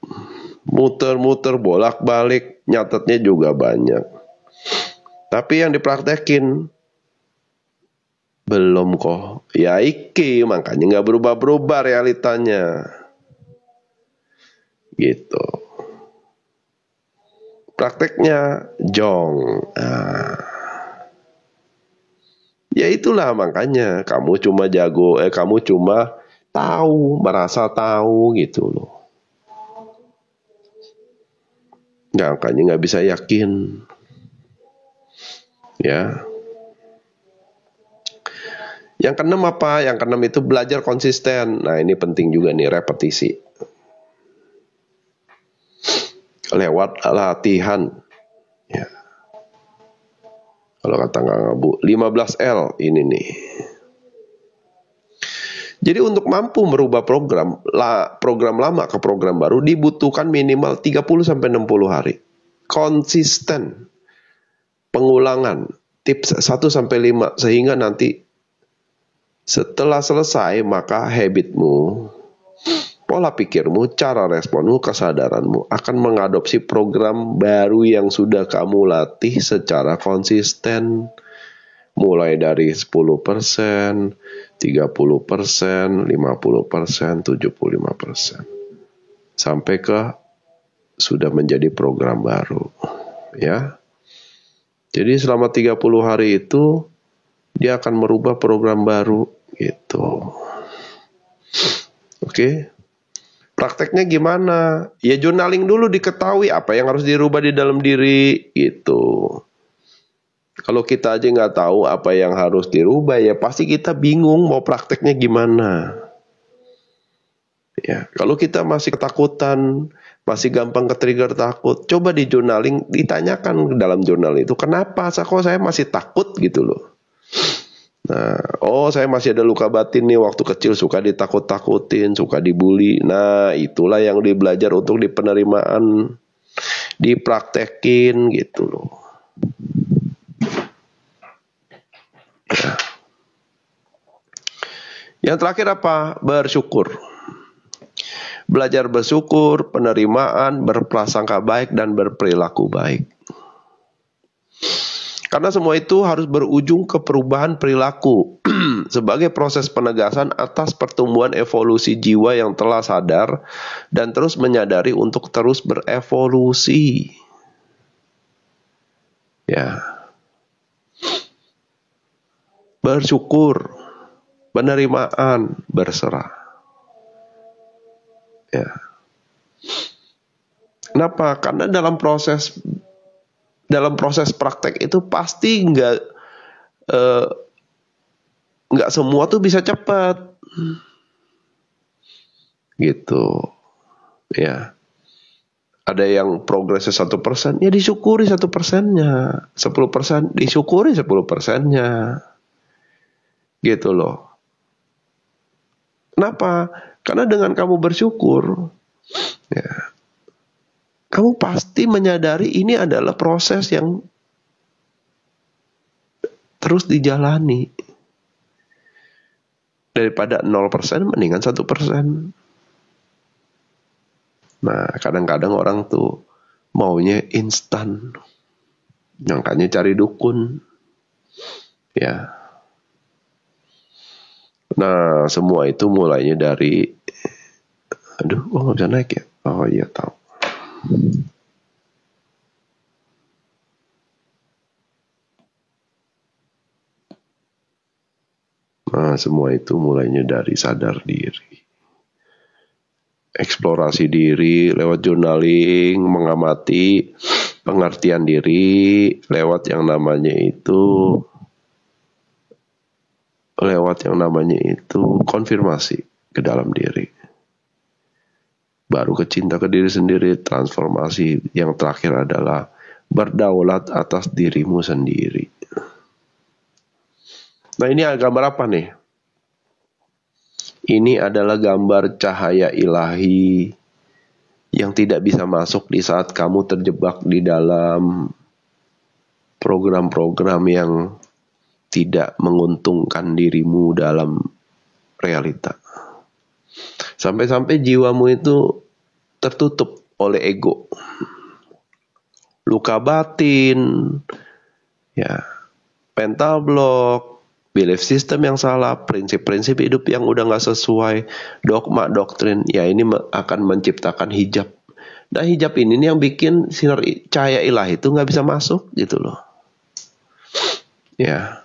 Muter-muter bolak-balik, nyatetnya juga banyak. Tapi yang dipraktekin belum kok. Ya iki makanya nggak berubah-berubah realitanya. Gitu. Prakteknya jong. Ya itulah makanya kamu cuma jago, kamu cuma tahu, merasa tahu gitu loh. Nah, makanya nggak bisa yakin. Ya. Yang keenam apa? Yang keenam itu belajar konsisten. Nah ini penting juga nih, repetisi. Lewat latihan. Ya. Kalau kata Kang Abu, 15L ini nih. Jadi untuk mampu merubah program lama ke program baru dibutuhkan minimal 30-60 hari. Konsisten. Pengulangan. Tips 1-5 sehingga nanti setelah selesai, maka habitmu, pola pikirmu, cara responmu, kesadaranmu akan mengadopsi program baru yang sudah kamu latih secara konsisten. Mulai dari 10%, 30%, 50%, 75%. Sampai ke sudah menjadi program baru. Ya. Jadi selama 30 hari itu, dia akan merubah program baru. Gitu. Oke. Prakteknya gimana? Ya journaling dulu, diketahui apa yang harus dirubah di dalam diri gitu. Kalau kita aja nggak tahu apa yang harus dirubah, ya pasti kita bingung mau prakteknya gimana. Ya, kalau kita masih ketakutan, masih gampang ke-trigger takut, coba di journaling, ditanyakan dalam jurnal itu, kenapa kok saya masih takut gitu loh. Nah, saya masih ada luka batin nih, waktu kecil suka ditakut-takutin, suka dibully. Nah, itulah yang dibelajar untuk di penerimaan, dipraktekin gitu loh. Ya. Yang terakhir apa? Bersyukur. Belajar bersyukur, penerimaan, berprasangka baik, dan berperilaku baik. Karena semua itu harus berujung ke perubahan perilaku sebagai proses penegasan atas pertumbuhan evolusi jiwa yang telah sadar dan terus menyadari untuk terus berevolusi. Ya. Bersyukur, penerimaan, berserah. Ya. Kenapa? Karena dalam proses praktek itu pasti nggak semua tuh bisa cepat, gitu. Ya. Ada yang progresnya 1%, ya disyukuri 1%-nya, 10% disyukuri 10%-nya, gitu loh. Kenapa? Karena dengan kamu bersyukur, ya, kamu pasti menyadari ini adalah proses yang terus dijalani. Daripada 0% mendingan 1%. Nah, kadang-kadang orang tuh maunya instan. Makanya cari dukun. Ya. Nah, semua itu mulainya dari, aduh, kok nggak bisa naik ya? Oh iya, tahu. Nah, semua itu mulainya dari sadar diri. Eksplorasi diri lewat journaling, mengamati pengertian diri lewat yang namanya itu konfirmasi ke dalam diri. Baru ke cinta ke diri sendiri, transformasi yang terakhir adalah berdaulat atas dirimu sendiri. Nah, ini gambar apa nih? Ini adalah gambar cahaya ilahi yang tidak bisa masuk di saat kamu terjebak di dalam program-program yang tidak menguntungkan dirimu dalam realita. Sampai-sampai jiwamu itu tertutup oleh ego. Luka batin, ya, mental block, belief system yang salah, prinsip-prinsip hidup yang udah gak sesuai, dogma, doktrin, ya ini akan menciptakan hijab. Nah, hijab ini nih yang bikin sinar cahaya ilahi itu gak bisa masuk gitu loh. Ya.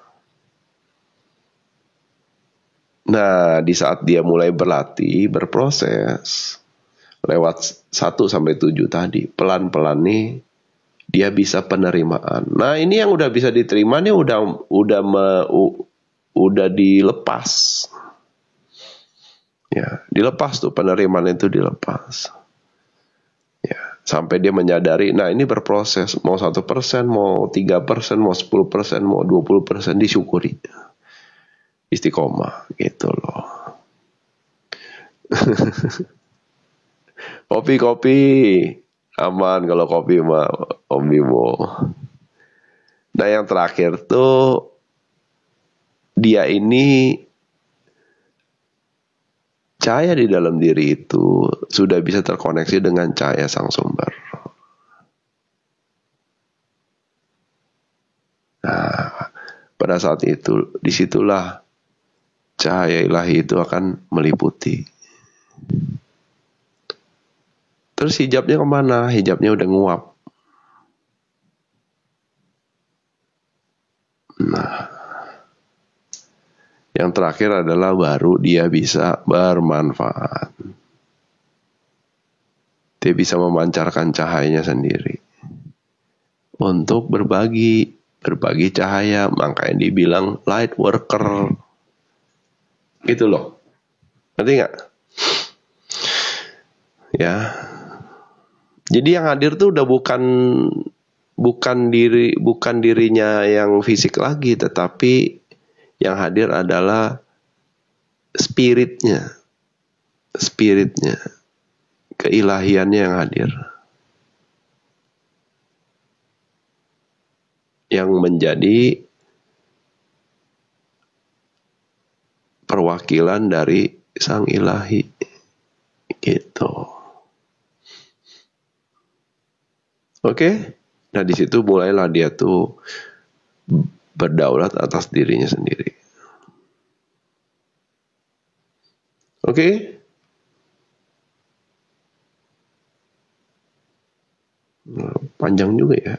Nah, di saat dia mulai berlatih, berproses, lewat 1-7 tadi, pelan-pelan nih, dia bisa penerimaan. Nah, ini yang udah bisa diterima nih udah dilepas. Ya, dilepas tuh, penerimaan itu dilepas. Ya, sampai dia menyadari, nah ini berproses, mau 1%, mau 3%, mau 10%, mau 20% disyukuri. Istiqomah gitu loh. Kopi aman kalau kopi mah Om Bimo. Nah, yang terakhir tuh dia ini cahaya di dalam diri itu sudah bisa terkoneksi dengan cahaya sang sumber. Nah, pada saat itu disitulah cahaya ilahi itu akan meliputi. Terus hijabnya kemana? Hijabnya udah nguap. Nah, yang terakhir adalah baru dia bisa bermanfaat. Dia bisa memancarkan cahayanya sendiri untuk berbagi cahaya. Makanya dibilang light worker. Gitu loh. Ngerti nggak? Ya. Jadi yang hadir tuh udah bukan dirinya yang fisik lagi, tetapi yang hadir adalah spiritnya, keilahiannya yang hadir, yang menjadi perwakilan dari sang ilahi, gitu. Oke? Nah, di situ mulailah dia tuh berdaulat atas dirinya sendiri. Oke? Panjang juga ya.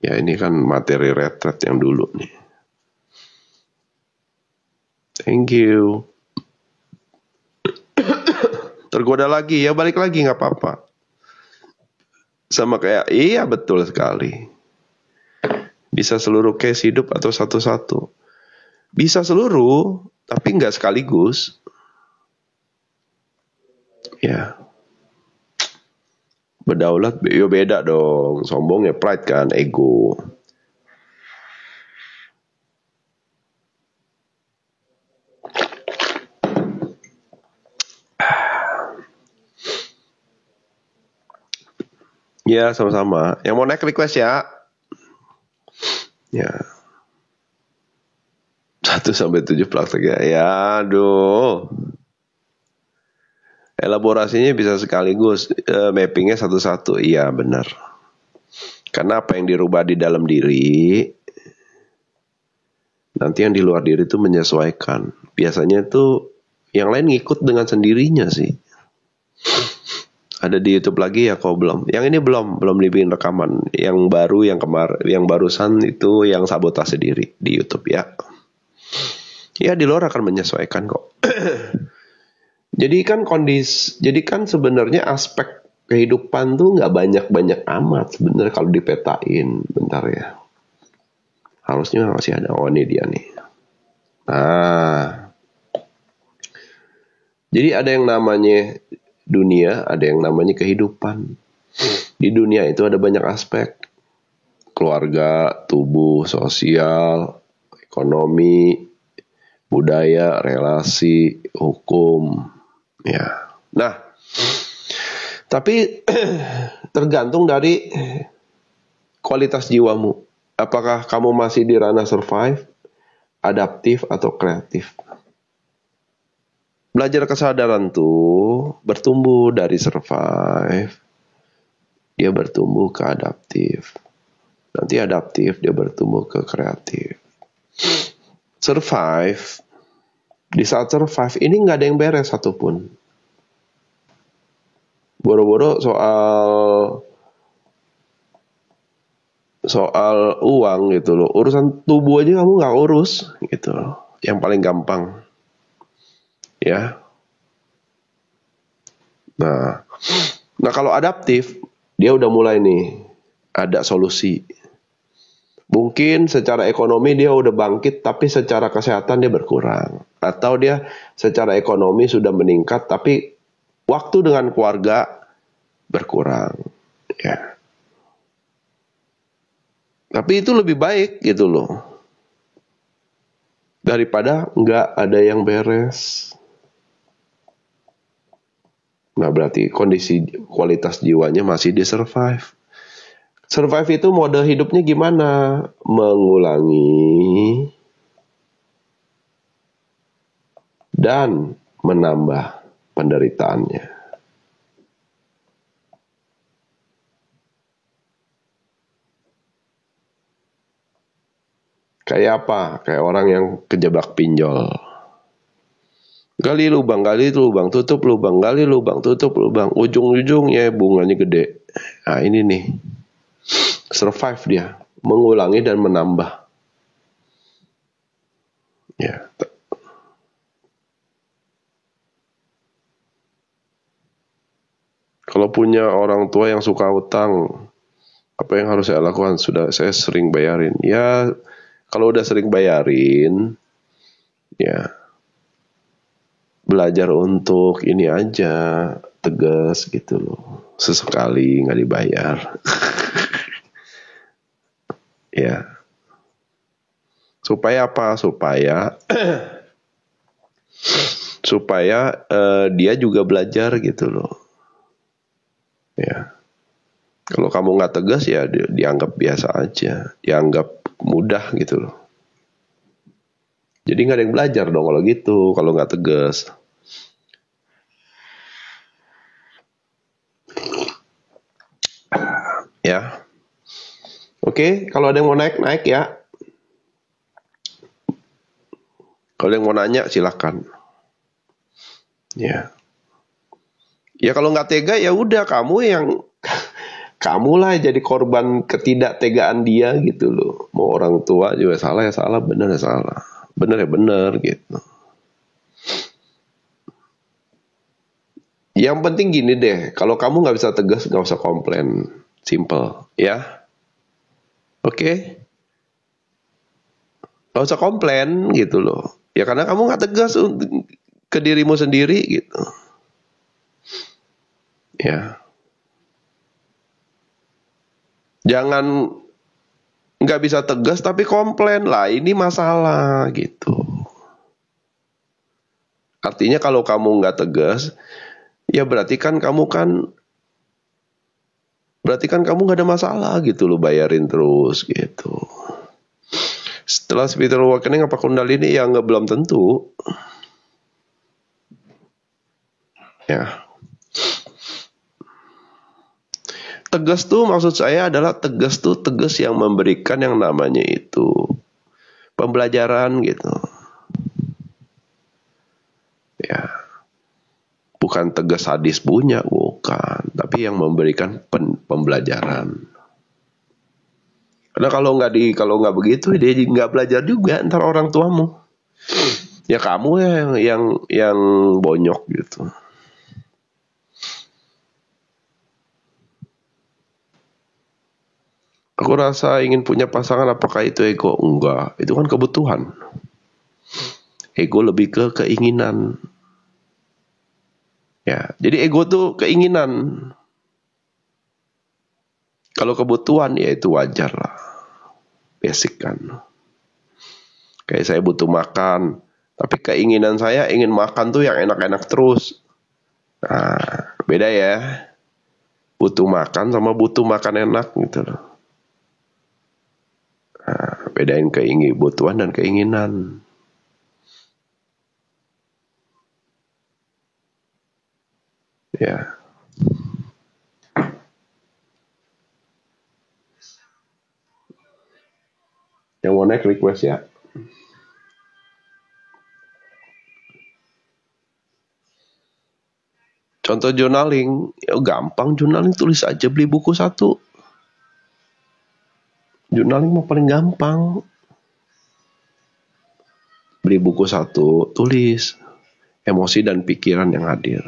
Ya ini kan materi retret yang dulu nih. Thank you. Tergoda lagi ya balik lagi nggak apa-apa. Sama kayak iya betul sekali. Bisa seluruh case hidup atau satu-satu. Bisa seluruh tapi nggak sekaligus. Ya. Berdaulat ya beda dong. Sombong ya pride kan, ego. Ya sama-sama. Yang mau naik request ya. Ya. 1-7 praktek ya. Ya aduh. Elaborasinya bisa sekaligus. Mappingnya satu-satu. Iya benar. Karena apa yang dirubah di dalam diri, nanti yang di luar diri itu menyesuaikan. Biasanya itu yang lain ngikut dengan sendirinya sih. Ada di YouTube lagi ya kok belum. Yang ini belum dibikin rekaman. Yang baru yang barusan itu yang sabotase diri di YouTube ya. Ya di luar akan menyesuaikan kok. Jadi kan sebenarnya aspek kehidupan tuh nggak banyak amat sebenarnya kalau dipetain. Bentar ya. Harusnya masih ada. Oh ini dia nih. Nah. Jadi ada yang namanya dunia, ada yang namanya kehidupan. Di dunia itu ada banyak aspek. Keluarga, tubuh, sosial, ekonomi, budaya, relasi, hukum. Ya. Nah, tapi tergantung dari kualitas jiwamu. Apakah kamu masih di ranah survive, adaptif, atau kreatif? Belajar kesadaran tuh bertumbuh dari survive, dia bertumbuh ke adaptif. Nanti adaptif dia bertumbuh ke kreatif. Survive, di saat survive ini nggak ada yang beres satupun. Boro-boro soal uang gitu loh. Urusan tubuh aja kamu nggak urus gitu loh. Yang paling gampang. Ya. Nah kalau adaptif dia udah mulai nih ada solusi. Mungkin secara ekonomi dia udah bangkit tapi secara kesehatan dia berkurang. Atau dia secara ekonomi sudah meningkat tapi waktu dengan keluarga berkurang. Ya. Tapi itu lebih baik gitu loh. Daripada nggak ada yang beres. Nah berarti kondisi kualitas jiwanya masih di survive. Survive itu mode hidupnya gimana? Mengulangi dan menambah penderitaannya. Kayak apa? Kayak orang yang kejebak pinjol. Gali lubang, tutup lubang, gali lubang, tutup lubang. Ujung-ujungnya bunganya gede. Nah ini nih. Survive dia. Mengulangi dan menambah. Ya. Kalau punya orang tua yang suka utang, apa yang harus saya lakukan? Sudah saya sering bayarin. Ya, kalau udah sering bayarin, ya belajar untuk ini aja, tegas gitu loh. Sesekali nggak dibayar. Ya. Supaya apa? Supaya dia juga belajar gitu loh. Ya. Kalau kamu nggak tegas ya dianggap biasa aja, dianggap mudah gitu loh. Jadi nggak ada yang belajar dong kalau gitu, kalau nggak tegas. Ya. Oke, kalau ada yang mau naik ya. Kalau yang mau nanya silakan. Ya. Ya kalau nggak tega ya udah kamu kamulah jadi korban ketidaktegaan dia gitu loh. Mau orang tua juga salah ya salah, bener ya salah, bener ya bener gitu. Yang penting gini deh, kalau kamu nggak bisa tegas, nggak usah komplain, simple, ya, oke? Nggak usah komplain gitu loh, ya karena kamu nggak tegas ke dirimu sendiri gitu, ya. Jangan nggak bisa tegas tapi komplain lah, ini masalah gitu. Artinya kalau kamu nggak tegas, ya berarti kan kamu nggak ada masalah gitu loh, bayarin terus gitu. Setelah spiritual awakening apa kundalini ya nggak, belum tentu. Ya. Tegas tuh maksud saya adalah tegas yang memberikan yang namanya itu pembelajaran gitu. Ya. Bukan tegas sadis punya, bukan, tapi yang memberikan pembelajaran. Karena kalau nggak begitu dia nggak belajar juga ntar orang tuamu. Ya kamu yang bonyok gitu. Aku rasa ingin punya pasangan, apakah itu ego? Enggak, itu kan kebutuhan. Ego lebih ke keinginan. Ya, jadi ego tuh keinginan. Kalau kebutuhan ya itu wajar lah. Basic kan. Kayak saya butuh makan, tapi keinginan saya ingin makan tuh yang enak-enak terus. Nah, beda ya. Butuh makan sama butuh makan enak gitu loh. Nah, bedain kebutuhan dan keinginan. Ya. Yang mau naik request ya. Contoh journaling, ya gampang journaling, tulis aja, beli buku 1. Journaling mah paling gampang. Beli buku 1, tulis emosi dan pikiran yang hadir.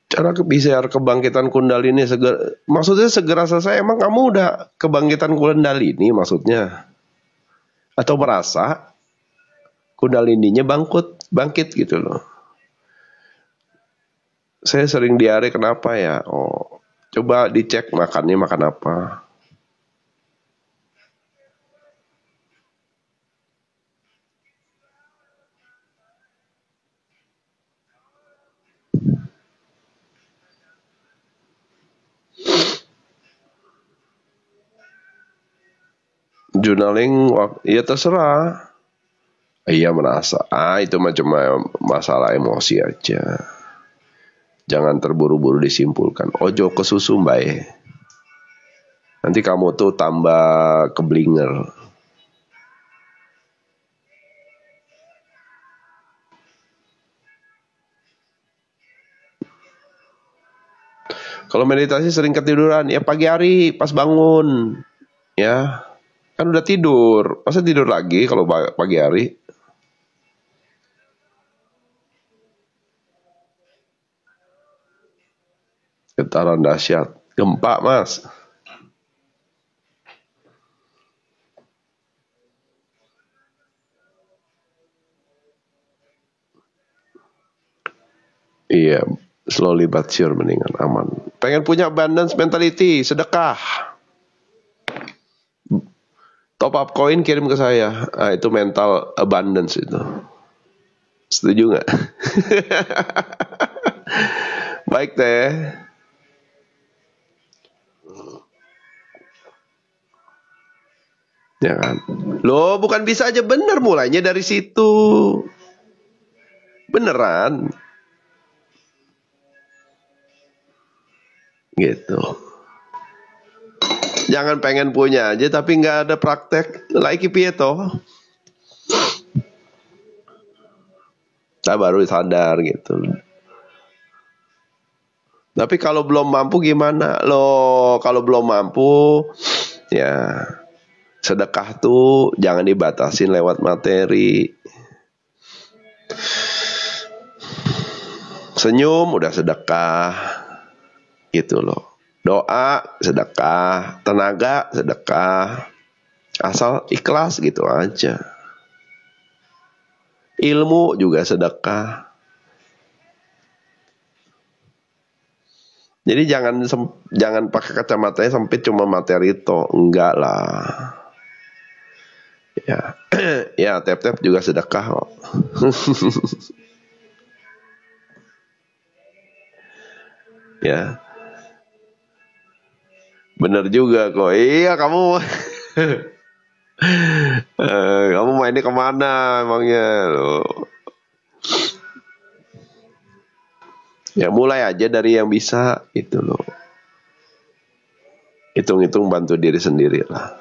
Cara biar kebangkitan kundalini maksudnya segera selesai. Emang kamu udah kebangkitan kundalini maksudnya? Atau merasa kundalininya bangkit gitu loh. Saya sering diare, kenapa ya? Oh, coba dicek makannya makan apa. Journaling, ya terserah. Iya merasa, itu macam masalah emosi aja. Jangan terburu-buru disimpulkan. Ojo ke susu mbak. Nanti kamu tuh tambah keblinger. Kalau meditasi sering ketiduran, ya pagi hari pas bangun. Ya, kan udah tidur. Masa tidur lagi kalau pagi hari? Getaran dahsyat. Gempa, Mas. Iya, slowly but sure mendingan, aman. Pengen punya abundance mentality, sedekah. Top up koin kirim ke saya. Itu mental abundance itu. Setuju nggak? Baik teh. Ya kan? Loh, bukan bisa aja, bener, mulainya dari situ. Beneran. Gitu. Jangan pengen punya aja tapi nggak ada praktek. Like piye toh? Kita baru sadar gitu. Tapi kalau belum mampu gimana? Loh, kalau belum mampu, ya sedekah tuh jangan dibatasin lewat materi. Senyum udah sedekah, gitu loh. Doa sedekah, tenaga sedekah, asal ikhlas gitu aja. Ilmu juga sedekah. Jadi jangan pakai kacamatanya sempit cuma materi toh, enggak lah. Ya, ya tap-tap juga sedekah kok. Ya, bener juga kok. Iya kamu, kamu mainnya kemana emangnya lo? Ya mulai aja dari yang bisa itu loh. Hitung-hitung bantu diri sendiri lah.